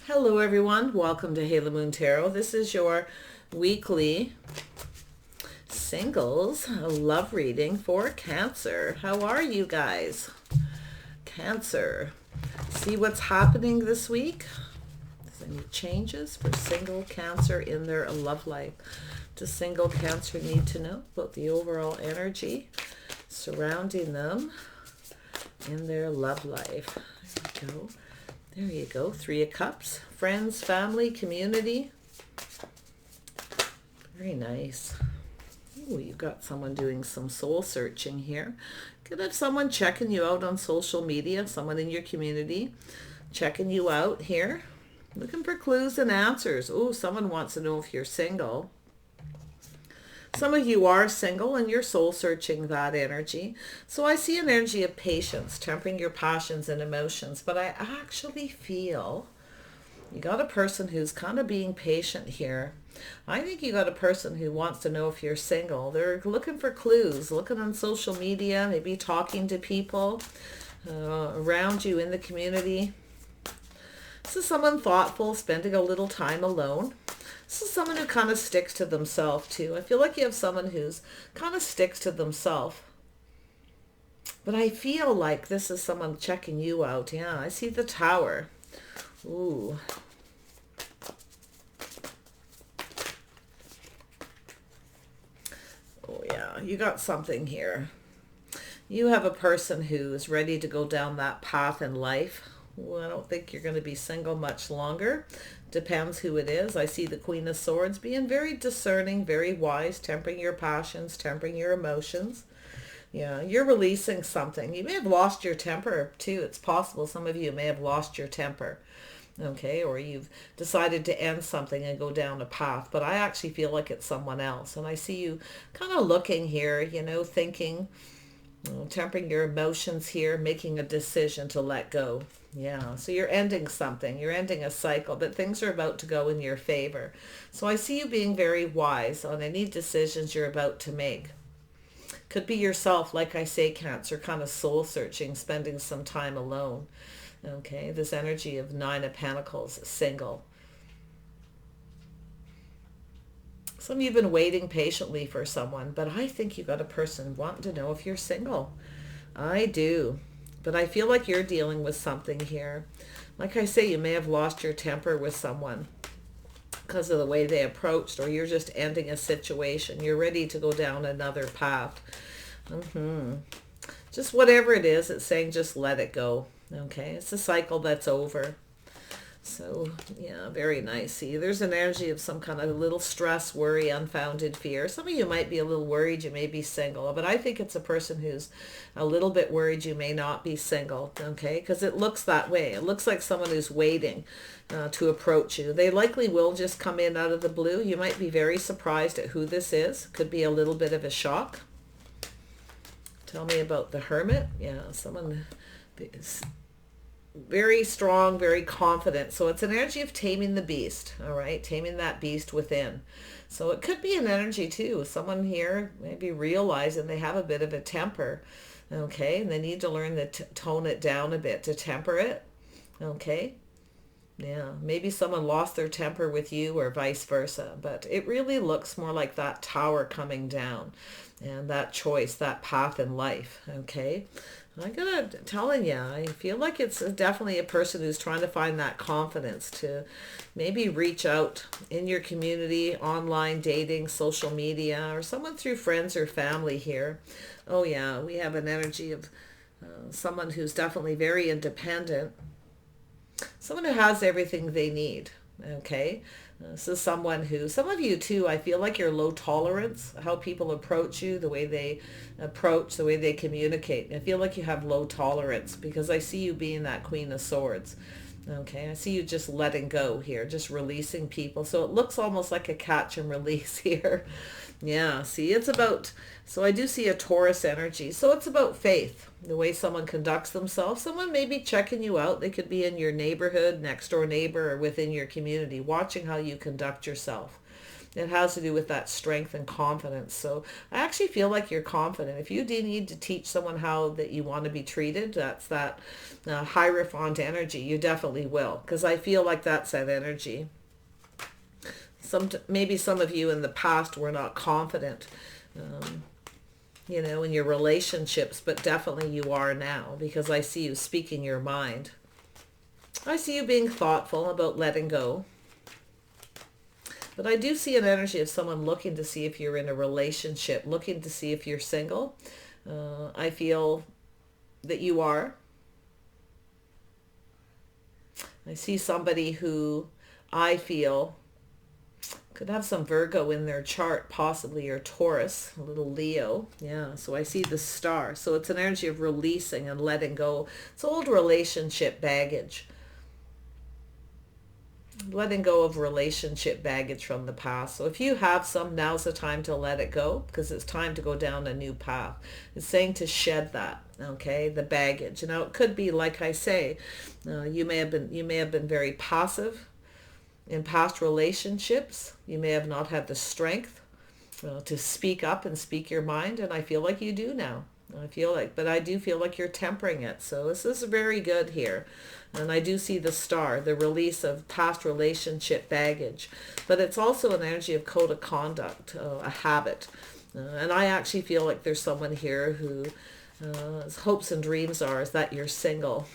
Hello everyone, welcome to Halo Moon Tarot. This is your weekly singles love reading for Cancer. How are you guys? Cancer. See what's happening this week? Any changes for single Cancer in their love life? Does single Cancer need to know about the overall energy surrounding them in their love life? There we go. There you go. Three of Cups. Friends, family, community. Very nice. Ooh, you've got someone doing some soul searching here. Could have someone checking you out on social media, someone in your community checking you out here. Looking for clues and answers. Oh, someone wants to know if you're single. Some of you are single and you're soul searching that energy. So I see an energy of patience, tempering your passions and emotions. But I actually feel you got a person who's kind of being patient here. I think you got a person who wants to know if you're single. They're looking for clues, looking on social media, maybe talking to people around you in the community. This is someone thoughtful, spending a little time alone. This is someone who kind of sticks to themselves too. I feel like you have someone who's kind of sticks to themselves. But I feel like this is someone checking you out. Yeah, I see the Tower. Ooh. Oh yeah, you got something here. You have a person who is ready to go down that path in life. Well, I don't think you're going to be single much longer. Depends who it is. I see the Queen of Swords being very discerning, very wise, tempering your passions, tempering your emotions. Yeah, you're releasing something. You may have lost your temper too. It's possible some of you may have lost your temper. Okay, or you've decided to end something and go down a path. But I actually feel like it's someone else. And I see you kind of looking here, thinking, tempering your emotions here, making a decision to let go. Yeah, so you're ending something. You're ending a cycle, but things are about to go in your favor. So I see you being very wise on any decisions you're about to make. Could be yourself, like I say, Cancer, kind of soul searching, spending some time alone. Okay, this energy of Nine of Pentacles, single. Some of you have been waiting patiently for someone, but I think you got a person wanting to know if you're single. I do. But I feel like you're dealing with something here. Like I say, you may have lost your temper with someone because of the way they approached, or you're just ending a situation. You're ready to go down another path. Just whatever it is, it's saying just let it go. Okay, it's a cycle that's over. So, yeah, very nice. See, there's an energy of some kind of little stress, worry, unfounded fear. Some of you might be a little worried you may be single, but I think it's a person who's a little bit worried you may not be single, okay? Because it looks that way. It looks like someone who's waiting to approach you. They likely will just come in out of the blue. You might be very surprised at who this is. Could be a little bit of a shock. Tell me about the Hermit. Yeah, someone is very strong, very confident. So it's an energy of taming the beast, all right? Taming that beast within. So it could be an energy too. Someone here maybe realizing they have a bit of a temper, okay? And they need to learn to tone it down a bit, to temper it, okay? Yeah, maybe someone lost their temper with you or vice versa. But it really looks more like that Tower coming down and that choice, that path in life, okay? I gotta telling you, I feel like it's definitely a person who's trying to find that confidence to maybe reach out in your community, online dating, social media, or someone through friends or family here. Oh yeah, we have an energy of someone who's definitely very independent, someone who has everything they need. Okay, so someone who, some of you too, I feel like you're low tolerance, how people approach you, the way they approach, the way they communicate. I feel like you have low tolerance because I see you being that Queen of Swords. Okay, I see you just letting go here, just releasing people. So it looks almost like a catch and release here. Yeah, see, it's about, so I do see a Taurus energy. So it's about faith, the way someone conducts themselves. Someone may be checking you out. They could be in your neighborhood, next door neighbor, or within your community, watching how you conduct yourself. It has to do with that strength and confidence. So I actually feel like you're confident. If you do need to teach someone how that you want to be treated, that's that Hierophant energy, you definitely will. Because I feel like that's that energy. Maybe some of you in the past were not confident, in your relationships, but definitely you are now, because I see you speaking your mind. I see you being thoughtful about letting go. But I do see an energy of someone looking to see if you're in a relationship, looking to see if you're single. I feel that you are. I see somebody who I feel could have some Virgo in their chart, possibly, or Taurus, a little Leo. Yeah, so I see the star. So it's an energy of releasing and letting go. It's old relationship baggage. Letting go of relationship baggage from the past. So if you have some, now's the time to let it go, because it's time to go down a new path. It's saying to shed that, okay, the baggage. Now it could be, like I say, you may have been very passive in past relationships. You may have not had the strength to speak up and speak your mind, and I feel like you do now. But I do feel like you're tempering it. So this is very good here. And I do see the star, the release of past relationship baggage. But it's also an energy of code of conduct, a habit. And I actually feel like there's someone here who hopes and dreams is that you're single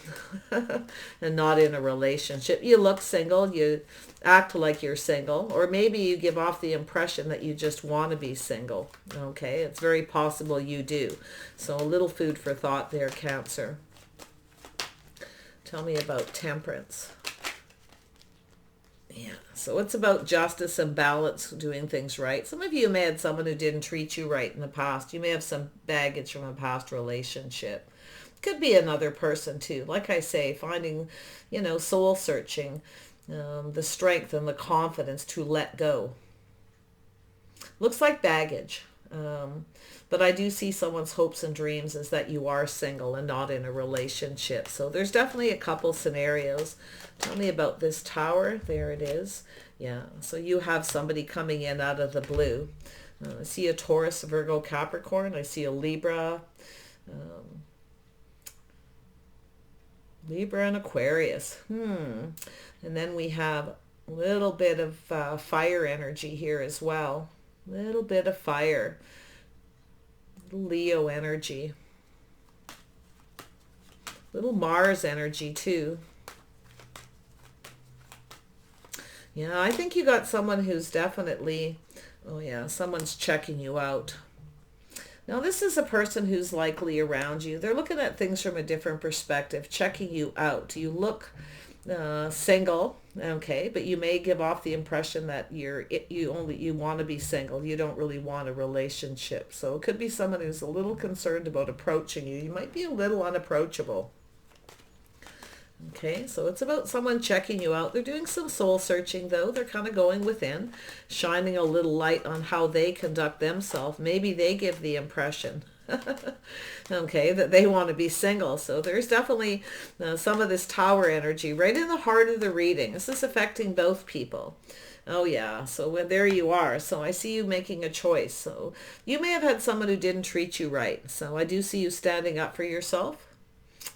and not in a relationship. You look single, you act like you're single, or maybe you give off the impression that you just want to be single. Okay, it's very possible you do. So a little food for thought there, Cancer. Tell me about Temperance. Yeah, so it's about justice and balance, doing things right. Some of you may have someone who didn't treat you right in the past. You may have some baggage from a past relationship. Could be another person too. Like I say, finding, soul searching, the strength and the confidence to let go. Looks like baggage. But I do see someone's hopes and dreams is that you are single and not in a relationship. So there's definitely a couple scenarios. Tell me about this Tower. There it is. Yeah, so you have somebody coming in out of the blue. I see a Taurus, Virgo, Capricorn. I see a Libra. Libra and Aquarius. And then we have a little bit of fire energy here as well. Little bit of fire. Leo energy. Little Mars energy too. Yeah, I think you got someone who's definitely, someone's checking you out. Now this is a person who's likely around you. They're looking at things from a different perspective, checking you out. You look single, okay, but you may give off the impression that you want to be single. You don't really want a relationship. So it could be someone who's a little concerned about approaching you. You might be a little unapproachable. Okay, so it's about someone checking you out. They're doing some soul searching though. They're kind of going within, shining a little light on how they conduct themselves. Maybe they give the impression okay, that they want to be single. So there's definitely some of this Tower energy right in the heart of the reading. This is affecting both people. Oh yeah, so there you are. So I see you making a choice. So you may have had someone who didn't treat you right. So I do see you standing up for yourself.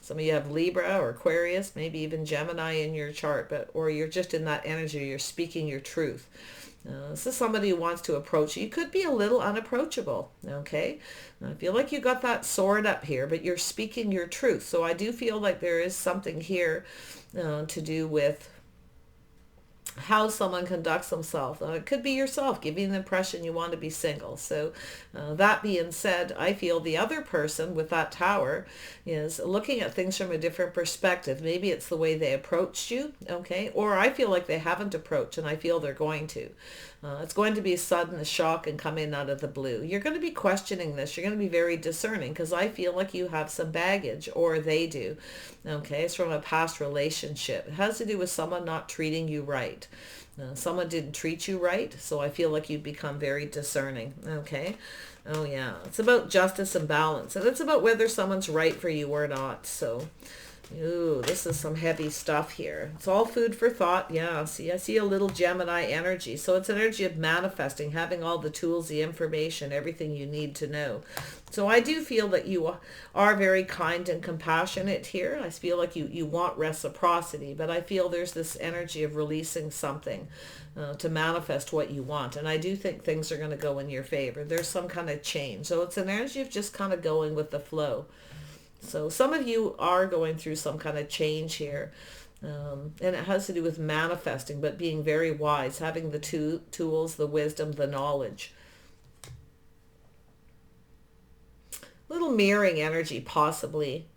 Some of you have Libra or Aquarius, maybe even Gemini in your chart, or you're just in that energy, you're speaking your truth. This is somebody who wants to approach you. You could be a little unapproachable, okay? I feel like you got that sword up here, but you're speaking your truth. So I do feel like there is something here to do with how someone conducts themselves. It could be yourself giving the impression you want to be single. So that being said, I feel the other person with that Tower is looking at things from a different perspective. Maybe it's the way they approached you, okay? Or I feel like they haven't approached and I feel they're going to. It's going to be sudden, a shock, and come in out of the blue. You're going to be questioning this. You're going to be very discerning because I feel like you have some baggage, or they do. Okay, it's from a past relationship. It has to do with someone not treating you right. Someone didn't treat you right, so I feel like you've become very discerning. Okay, oh yeah, it's about justice and balance, and it's about whether someone's right for you or not. So Ooh, this is some heavy stuff here. It's all food for thought. Yeah, see, I see a little Gemini energy. So it's energy of manifesting, having all the tools, the information, everything you need to know. So I do feel that you are very kind and compassionate here. I feel like you want reciprocity, but I feel there's this energy of releasing something to manifest what you want. And I do think things are going to go in your favor. There's some kind of change. So it's an energy of just kind of going with the flow. So some of you are going through some kind of change here. And it has to do with manifesting, but being very wise, having the tools, the wisdom, the knowledge. Little mirroring energy, possibly.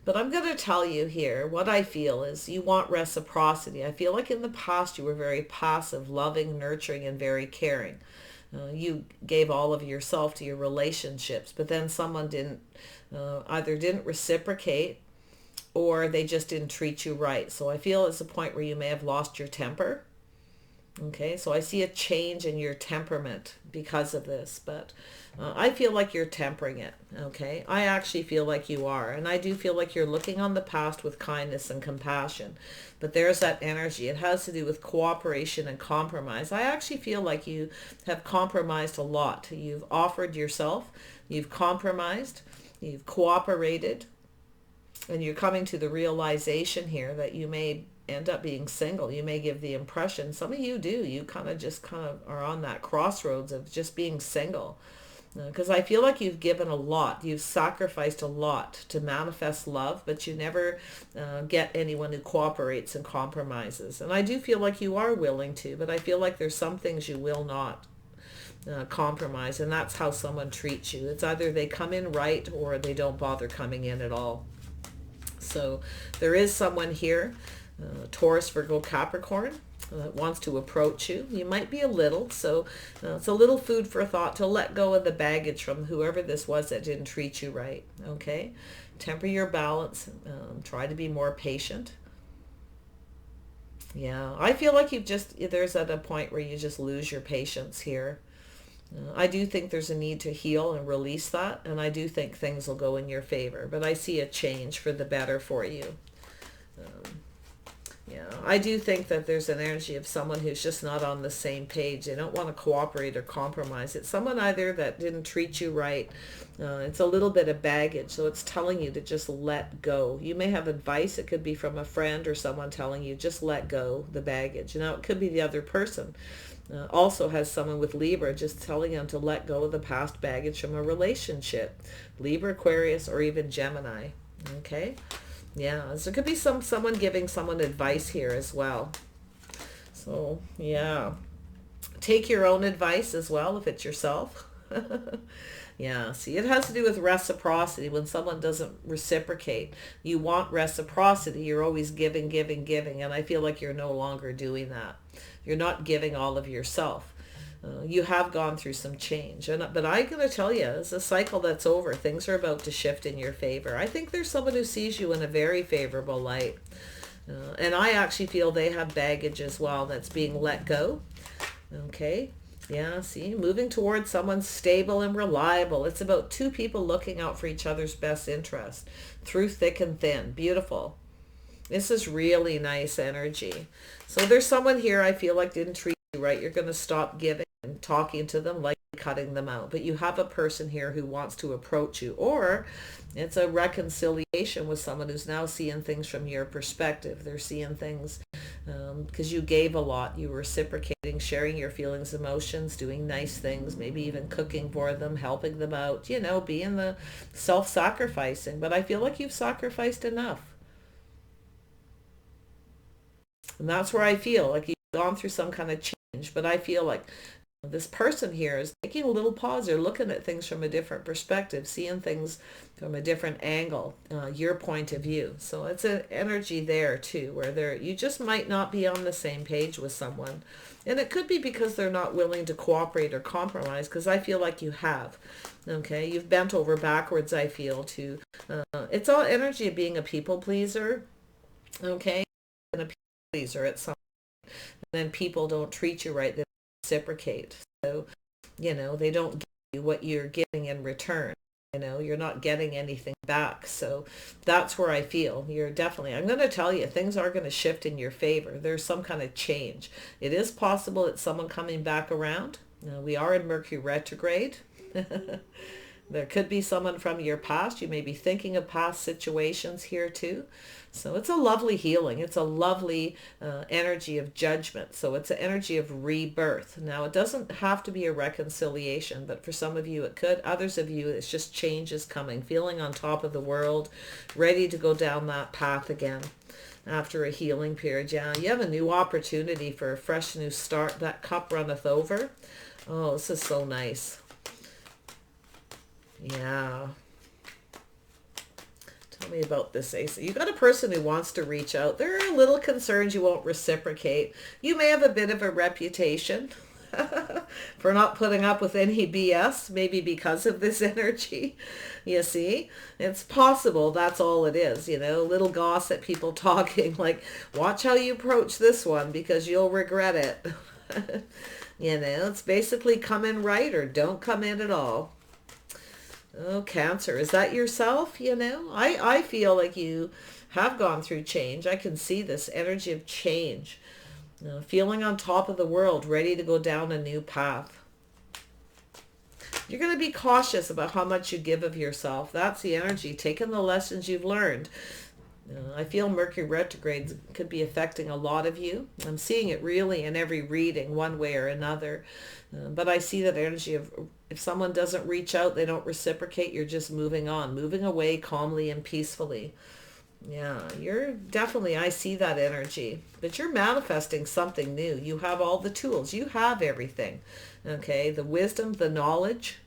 But I'm going to tell you here, what I feel is you want reciprocity. I feel like in the past you were very passive, loving, nurturing, and very caring. You gave all of yourself to your relationships, but then someone either didn't reciprocate or they just didn't treat you right. So I feel it's a point where you may have lost your temper. Okay, so I see a change in your temperament because of this, but I feel like you're tempering it. Okay, I actually feel like you are, and I do feel like you're looking on the past with kindness and compassion, but there's that energy. It has to do with cooperation and compromise. I actually feel like you have compromised a lot. You've offered yourself, you've compromised, you've cooperated, and you're coming to the realization here that you may end up being single. You may give the impression, some of you do, you kind of are on that crossroads of just being single. Because I feel like you've given a lot. You've sacrificed a lot to manifest love, but you never get anyone who cooperates and compromises. And I do feel like you are willing to, but I feel like there's some things you will not compromise, and that's how someone treats you. It's either they come in right or they don't bother coming in at all. So there is someone here, Taurus, Virgo, Capricorn, wants to approach you. You might be a little, so it's a little food for thought to let go of the baggage from whoever this was that didn't treat you right. Okay, temper your balance. Try to be more patient. Yeah, I feel like there's at a point where you just lose your patience here. I do think there's a need to heal and release that, and I do think things will go in your favor, but I see a change for the better for you. Um, yeah, I do think that there's an energy of someone who's just not on the same page. They don't want to cooperate or compromise. It's someone either that didn't treat you right. It's a little bit of baggage, so it's telling you to just let go. You may have advice. It could be from a friend or someone telling you just let go the baggage. Now, it could be the other person. Also has someone with Libra just telling them to let go of the past baggage from a relationship. Libra, Aquarius, or even Gemini. Okay? Yeah, so there could be someone giving someone advice here as well. So, yeah. Take your own advice as well if it's yourself. Yeah, see, it has to do with reciprocity. When someone doesn't reciprocate, you want reciprocity. You're always giving, giving, giving, and I feel like you're no longer doing that. You're not giving all of yourself. You have gone through some change, but I'm going to tell you, it's a cycle that's over. Things are about to shift in your favor. I think there's someone who sees you in a very favorable light, and I actually feel they have baggage as well that's being let go. Okay. Yeah, see, moving towards someone stable and reliable. It's about two people looking out for each other's best interest through thick and thin. Beautiful. This is really nice energy. So there's someone here I feel like didn't treat you right. You're going to stop giving and talking to them, like cutting them out. But you have a person here who wants to approach you, or it's a reconciliation with someone who's now seeing things from your perspective. They're seeing things because you gave a lot. You were reciprocating, sharing your feelings, emotions, doing nice things, maybe even cooking for them, helping them out, being the self-sacrificing. But I feel like you've sacrificed enough. And that's where I feel like you've gone through some kind of change. But I feel like this person here is taking a little pause. They're looking at things from a different perspective, seeing things from a different angle, your point of view. So it's an energy there too, where you just might not be on the same page with someone. And it could be because they're not willing to cooperate or compromise, because I feel like you have. Okay, you've bent over backwards, I feel, to, it's all energy of being a people pleaser. Okay, and a people pleaser at some point. And then people don't treat you right. They reciprocate. So, they don't give you what you're giving in return. You know, you're not getting anything back. So that's where I feel you're definitely, I'm going to tell you, things are going to shift in your favor. There's some kind of change. It is possible it's someone coming back around. We are in Mercury retrograde. There could be someone from your past. You may be thinking of past situations here too. So it's a lovely healing. It's a lovely energy of judgment. So it's an energy of rebirth. Now, it doesn't have to be a reconciliation, but for some of you it could. Others of you, it's just changes coming, feeling on top of the world, ready to go down that path again after a healing period. Yeah, you have a new opportunity for a fresh new start. That cup runneth over. Oh, this is so nice. Yeah. Tell me about this, Ace. You got a person who wants to reach out. There are little concerns you won't reciprocate. You may have a bit of a reputation for not putting up with any BS, maybe because of this energy. You see, it's possible that's all it is, you know, little gossip, people talking like, watch how you approach this one because you'll regret it. You know, it's basically come in right or don't come in at all. Oh, Cancer, is that yourself? You know, I feel like you have gone through change. I can see this energy of change, feeling on top of the world, ready to go down a new path. You're going to be cautious about how much you give of yourself. That's the energy, taking the lessons you've learned. I feel Mercury retrograde could be affecting a lot of you. I'm seeing it really in every reading, one way or another. But I see that energy of if someone doesn't reach out, they don't reciprocate, you're just moving on, moving away calmly and peacefully. Yeah, you're definitely, I see that energy. But you're manifesting something new. You have all the tools. You have everything. Okay, the wisdom, the knowledge.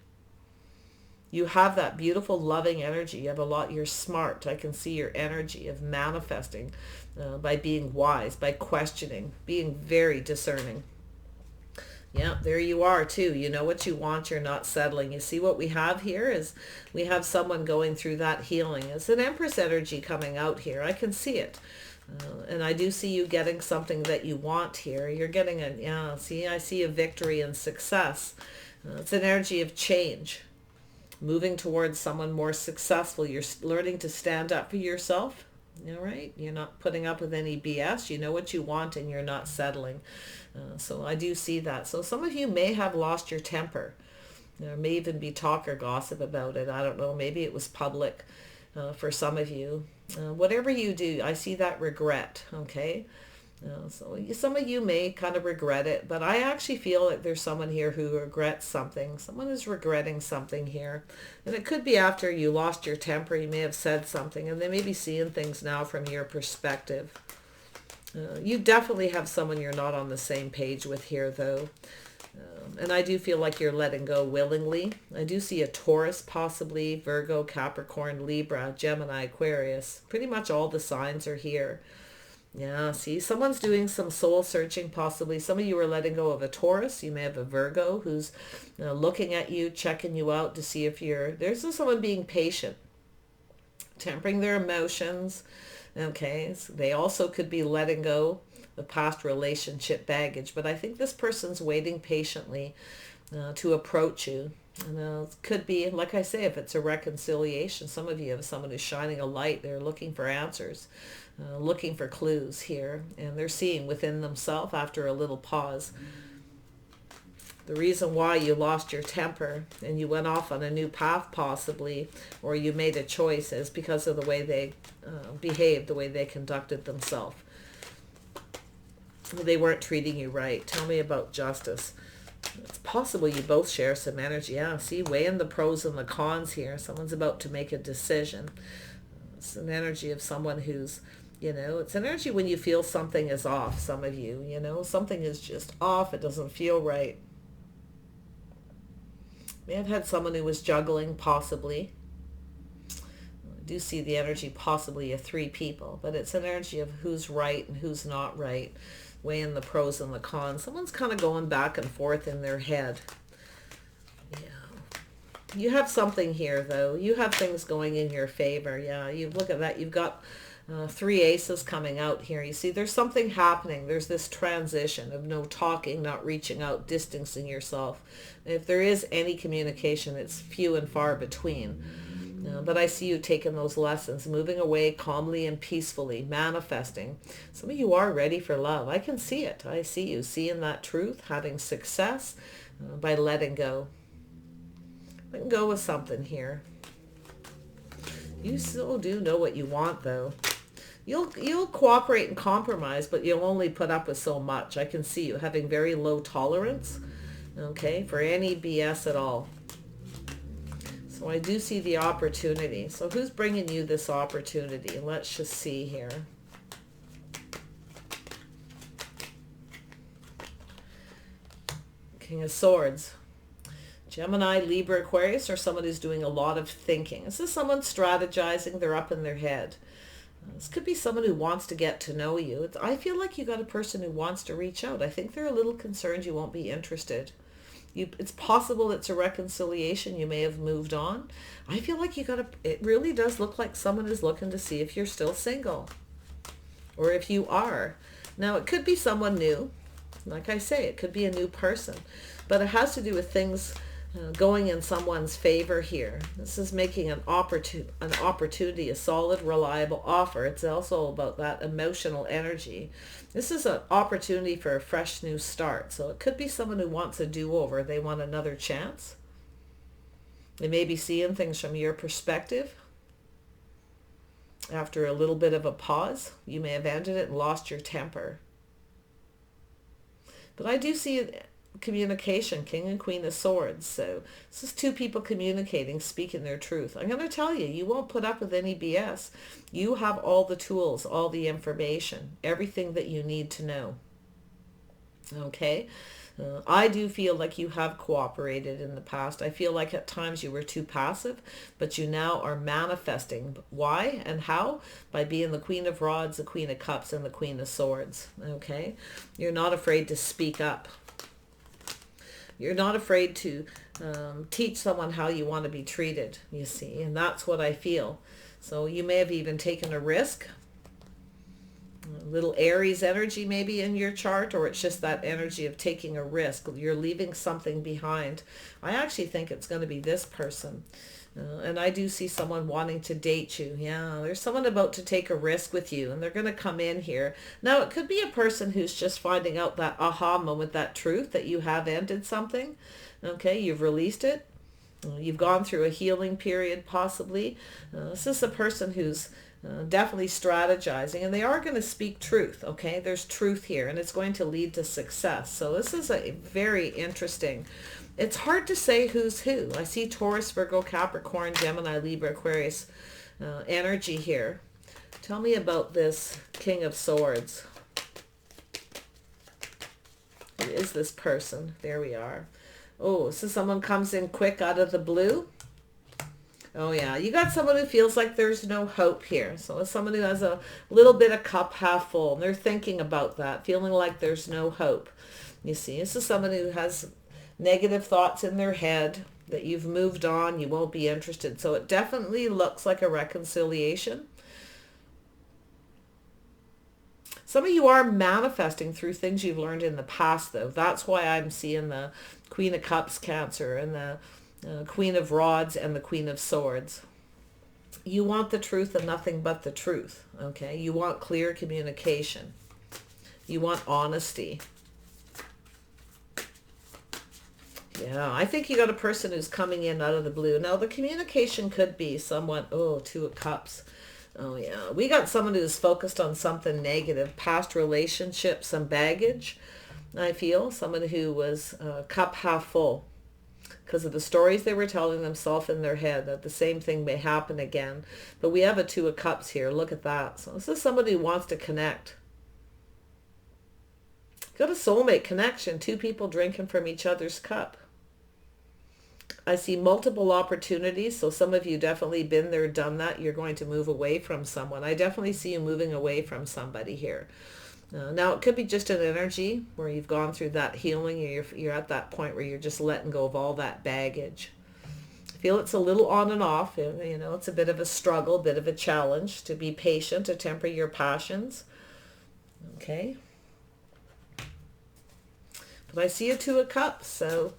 You have that beautiful, loving energy. You have a lot. You're smart. I can see your energy of manifesting by being wise, by questioning, being very discerning. Yeah, there you are too. You know what you want. You're not settling. You see what we have here is we have someone going through that healing. It's an Empress energy coming out here. I can see it. And I do see you getting something that you want here. You're getting a, yeah, see, I see a victory and success. It's an energy of change. Moving towards someone more successful. You're learning to stand up for yourself. All right. You're not putting up with any BS. You know what you want and you're not settling. So I do see that. So some of you may have lost your temper. There may even be talk or gossip about it. I don't know. Maybe it was public for some of you. Whatever you do, I see that regret. Okay. So some of you may kind of regret it, but I actually feel that there's someone here who regrets something. Someone is regretting something here. And it could be after you lost your temper, you may have said something, and they may be seeing things now from your perspective. You definitely have someone you're not on the same page with here, though. And I do feel like you're letting go willingly. I do see a Taurus, possibly Virgo, Capricorn, Libra, Gemini, Aquarius. Pretty much all the signs are here. Yeah, see, someone's doing some soul searching, possibly. Some of you are letting go of a Taurus. You may have a Virgo who's looking at you, checking you out to see if you're... There's someone being patient, tempering their emotions. Okay, so they also could be letting go the past relationship baggage. But I think this person's waiting patiently to approach you. And it could be, like I say, if it's a reconciliation, some of you have someone who's shining a light. They're looking for answers, looking for clues here, and they're seeing within themselves after a little pause. The reason why you lost your temper and you went off on a new path possibly, or you made a choice, is because of the way they behaved, the way they conducted themselves. They weren't treating you right. Tell me about justice. It's possible you both share some energy. Yeah, see, weighing the pros and the cons here. Someone's about to make a decision. It's an energy of someone who's, you know, it's an energy when you feel something is off, some of you, you know, something is just off. It doesn't feel right. May have had someone who was juggling, possibly. I do see the energy possibly of three people, but it's an energy of who's right and who's not right. Weighing the pros and the cons. Someone's kind of going back and forth in their head. Yeah. You have something here, though. You have things going in your favor. Yeah, you look at that. You've got Three aces coming out here. You see, there's something happening. There's this transition of no talking, not reaching out, distancing yourself. If there is any communication, it's few and far between. But I see you taking those lessons, moving away calmly and peacefully, manifesting. Some of you are ready for love. I can see it. I see you seeing that truth, having success by letting go. Letting go with something here. You still do know what you want, though. You'll cooperate and compromise, but you'll only put up with so much. I can see you having very low tolerance, okay, for any BS at all. So I do see the opportunity. So who's bringing you this opportunity? Let's just see here. King of Swords. Gemini, Libra, Aquarius, or someone who's doing a lot of thinking. This is someone strategizing. They're up in their head. This could be someone who wants to get to know you. I feel like you got a person who wants to reach out. I think they're a little concerned you won't be interested. It's possible it's a reconciliation. You may have moved on. I feel like it really does look like someone is looking to see if you're still single or if you are. Now, it could be someone new. Like I say, it could be a new person, but it has to do with things going in someone's favor here. This is making an opportunity, a solid, reliable offer. It's also about that emotional energy. This is an opportunity for a fresh new start. So it could be someone who wants a do-over. They want another chance. They may be seeing things from your perspective. After a little bit of a pause, you may have ended it and lost your temper. But I do see communication, King and Queen of Swords. So this is two people communicating, speaking their truth. I'm going to tell you, you won't put up with any BS. You have all the tools, all the information, everything that you need to know. Okay? I do feel like you have cooperated in the past. I feel like at times you were too passive, but you now are manifesting. Why and how? By being the Queen of Rods, the Queen of Cups, and the Queen of Swords. Okay? You're not afraid to speak up. You're not afraid to teach someone how you want to be treated, you see, and that's what I feel. So you may have even taken a risk. A little Aries energy maybe in your chart, or it's just that energy of taking a risk. You're leaving something behind. I actually think it's going to be this person. And I do see someone wanting to date you. Yeah, there's someone about to take a risk with you, and they're going to come in here. Now, it could be a person who's just finding out that aha moment, that truth that you have ended something. Okay, you've released it. You've gone through a healing period, possibly. This is a person who's definitely strategizing, and they are going to speak truth. Okay, there's truth here, and it's going to lead to success. So this is a very interesting. It's hard to say who's who. I see Taurus, Virgo, Capricorn, Gemini, Libra, Aquarius energy here. Tell me about this King of Swords. Who is this person? There we are. Oh, so someone comes in quick out of the blue. Oh yeah, you got someone who feels like there's no hope here. So it's someone who has a little bit of cup half full, and they're thinking about that, feeling like there's no hope. You see, this is someone who has negative thoughts in their head, that you've moved on, you won't be interested. So it definitely looks like a reconciliation. Some of you are manifesting through things you've learned in the past, though. That's why I'm seeing the Queen of Cups, Cancer, and the Queen of Rods and the Queen of Swords. You want the truth and nothing but the truth, okay? You want clear communication. You want honesty. Yeah, I think you got a person who's coming in out of the blue. Now, the communication could be somewhat, oh, Two of Cups. Oh, yeah. We got someone who's focused on something negative, past relationships, some baggage, I feel. Someone who was cup half full because of the stories they were telling themselves in their head that the same thing may happen again. But we have a Two of Cups here. Look at that. So this is somebody who wants to connect. Got a soulmate connection. Two people drinking from each other's cup. I see multiple opportunities. So some of you definitely been there, done that. You're going to move away from someone. I definitely see you moving away from somebody here. Now, it could be just an energy where you've gone through that healing. You're at that point where you're just letting go of all that baggage. I feel it's a little on and off. You know, it's a bit of a struggle, a bit of a challenge to be patient, to temper your passions. Okay. But I see a Two of Cups, so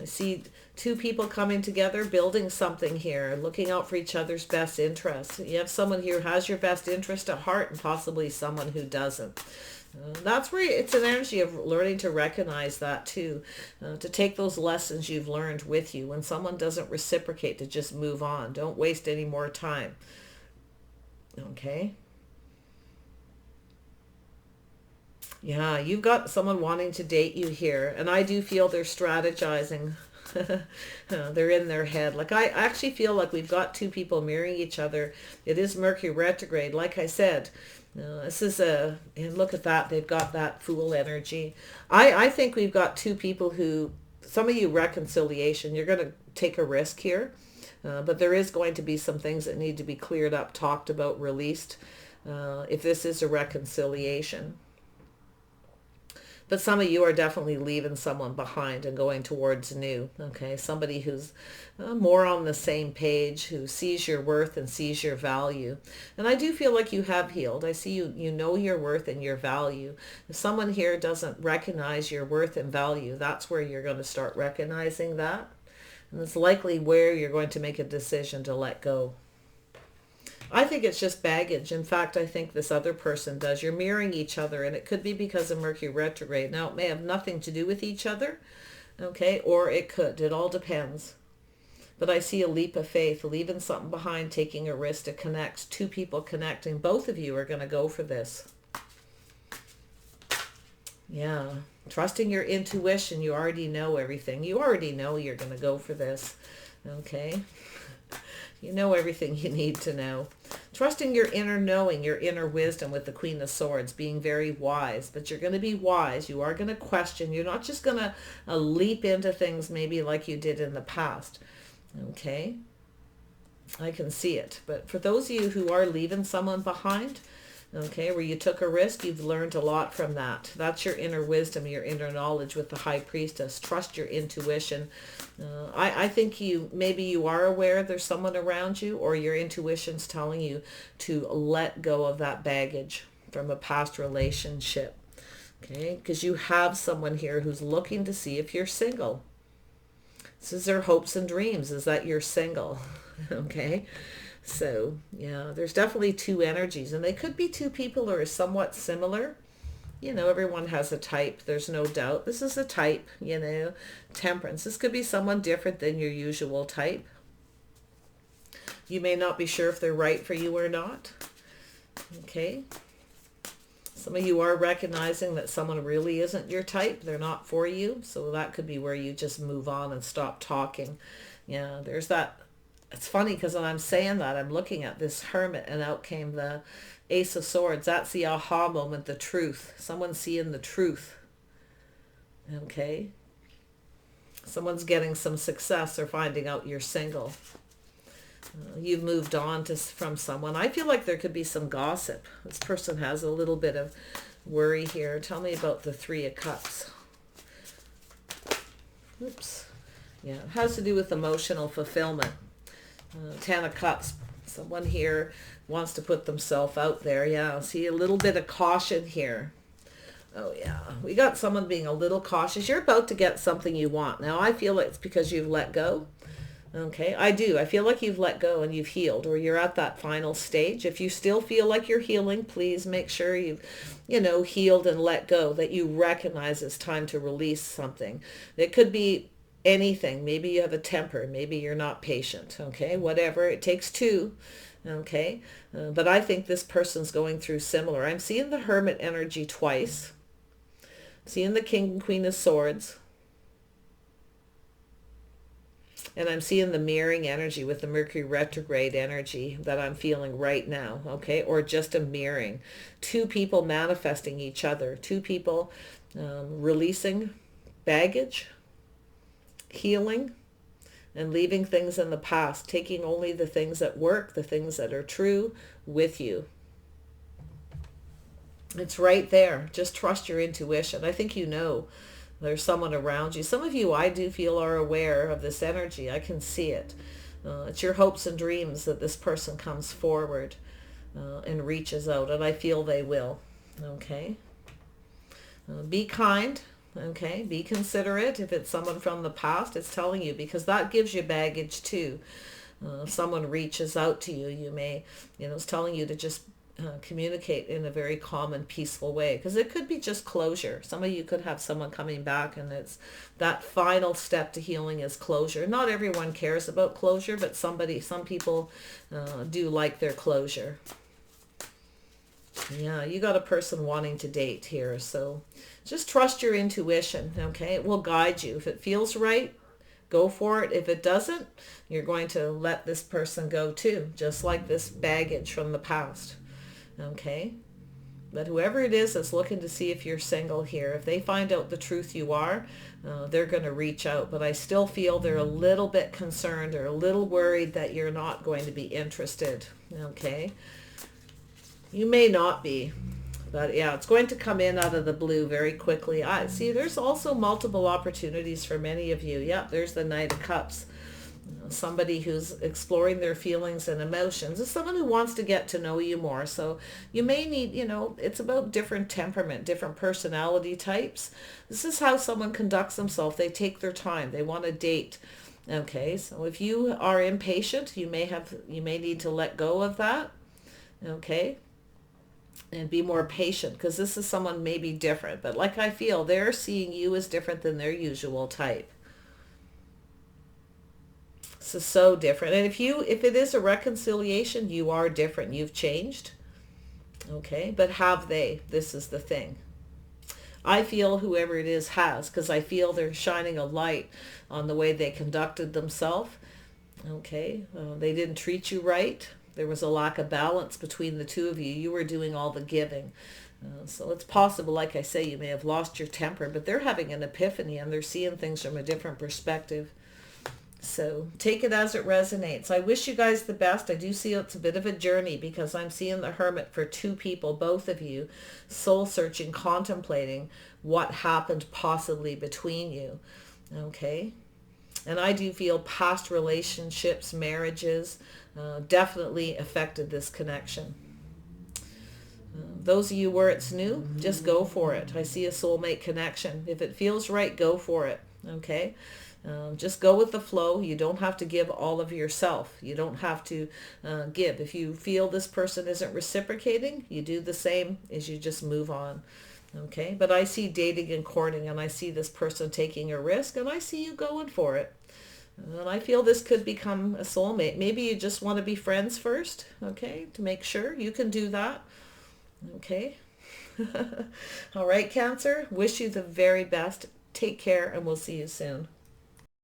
I see two people coming together, building something here, looking out for each other's best interests. You have someone here who has your best interest at heart and possibly someone who doesn't. That's where it's an energy of learning to recognize that too, to take those lessons you've learned with you. When someone doesn't reciprocate, to just move on. Don't waste any more time. Okay. Yeah, you've got someone wanting to date you here, and I do feel they're strategizing. They're in their head. Like, I actually feel like we've got two people mirroring each other. It is Mercury retrograde, like I said. This is and look at that, they've got that Fool energy. I think we've got two people who, some of you, reconciliation, you're going to take a risk here, but there is going to be some things that need to be cleared up, talked about, released, if this is a reconciliation. But some of you are definitely leaving someone behind and going towards new, okay? Somebody who's more on the same page, who sees your worth and sees your value. And I do feel like you have healed. I see you know your worth and your value. If someone here doesn't recognize your worth and value, that's where you're going to start recognizing that. And it's likely where you're going to make a decision to let go. I think it's just baggage. In fact, I think this other person does. You're mirroring each other, and it could be because of Mercury retrograde. Now, it may have nothing to do with each other, okay, or it could. It all depends. But I see a leap of faith, leaving something behind, taking a risk to connect. Two people connecting. Both of you are going to go for this. Yeah. Trusting your intuition. You already know everything. You already know you're going to go for this, okay? You know everything you need to know. Trusting your inner knowing, your inner wisdom with the Queen of Swords, being very wise. But you're going to be wise. You are going to question. You're not just going to leap into things maybe like you did in the past. Okay? I can see it. But for those of you who are leaving someone behind, okay, where you took a risk, you've learned a lot from that. That's your inner wisdom, your inner knowledge with the High Priestess. Trust your intuition. I think maybe you are aware there's someone around you, or your intuition's telling you to let go of that baggage from a past relationship. Okay, because you have someone here who's looking to see if you're single. This is their hopes and dreams, is that you're single. Okay. So, yeah, there's definitely two energies, and they could be two people who are somewhat similar. You know, everyone has a type. There's no doubt. This is a type, you know, Temperance. This could be someone different than your usual type. You may not be sure if they're right for you or not. Okay. Some of you are recognizing that someone really isn't your type. They're not for you. So that could be where you just move on and stop talking. Yeah, there's that. It's funny because when I'm saying that, I'm looking at this Hermit, and out came the Ace of Swords. That's the aha moment, the truth. Someone's seeing the truth. Okay? Someone's getting some success or finding out you're single. You've moved on from someone. I feel like there could be some gossip. This person has a little bit of worry here. Tell me about the Three of Cups. Oops. Yeah, it has to do with emotional fulfillment. Ten of Cups. Someone here wants to put themselves out there. Yeah, see a little bit of caution here. Oh yeah, we got someone being a little cautious. You're about to get something you want. Now I feel like it's because you've let go. Okay, I do. I feel like you've let go and you've healed, or you're at that final stage. If you still feel like you're healing, please make sure you've, healed and let go, that you recognize it's time to release something. It could be anything. Maybe you have a temper. Maybe you're not patient. Okay, whatever. It takes two. Okay, but I think this person's going through similar. I'm seeing the Hermit energy twice. Seeing the King and Queen of Swords. And I'm seeing the mirroring energy with the Mercury retrograde energy that I'm feeling right now, okay? Or just a mirroring. Two people manifesting each other. Two people releasing baggage, healing, and leaving things in the past. Taking only the things that work, the things that are true with you. It's right there. Just trust your intuition. I think you know. There's someone around you. Some of you, I do feel, are aware of this energy. I can see it. It's your hopes and dreams that this person comes forward and reaches out, and I feel they will. Okay. Be kind. Okay. Be considerate. If it's someone from the past, it's telling you, because that gives you baggage too. If someone reaches out to you, you may, it's telling you to just communicate in a very calm and peaceful way, because it could be just closure. Some of you could have someone coming back, and it's that final step to healing is closure. Not everyone cares about closure, but some people do like their closure. Yeah, you got a person wanting to date here, so just trust your intuition. Okay, it will guide you. If it feels right, go for it. If it doesn't, you're going to let this person go too, just like this baggage from the past. Okay? But whoever it is that's looking to see if you're single here, if they find out the truth you are, they're going to reach out. But I still feel they're a little bit concerned or a little worried that you're not going to be interested. Okay? You may not be. But yeah, it's going to come in out of the blue very quickly. I see there's also multiple opportunities for many of you. Yep, there's the Knight of Cups. Somebody who's exploring their feelings and emotions. It's someone who wants to get to know you more. So you may need, it's about different temperament, different personality types. This is how someone conducts themselves. They take their time. They want to date. Okay, so if you are impatient, you may need to let go of that. Okay. And be more patient, because this is someone maybe different. But like I feel, they're seeing you as different than their usual type. This is so different. And if it is a reconciliation, you are different. You've changed. Okay. But have they? This is the thing. I feel whoever it is has, because I feel they're shining a light on the way they conducted themselves. Okay. They didn't treat you right. There was a lack of balance between the two of you. You were doing all the giving. So it's possible, like I say, you may have lost your temper, but they're having an epiphany and they're seeing things from a different perspective. So take it as it resonates. I wish you guys the best. I do see it's a bit of a journey, because I'm seeing the Hermit for two people, both of you, soul searching, contemplating what happened possibly between you. Okay. And I do feel past relationships, marriages, definitely affected this connection. Those of you where it's new, just go for it. I see a soulmate connection. If it feels right, go for it. Okay? Just go with the flow. You don't have to give all of yourself. You don't have to give. If you feel this person isn't reciprocating, you do the same as you just move on. Okay? But I see dating and courting, and I see this person taking a risk, and I see you going for it. And I feel this could become a soulmate. Maybe you just want to be friends first, okay, to make sure. You can do that, okay? All right, Cancer, wish you the very best. Take care, and we'll see you soon.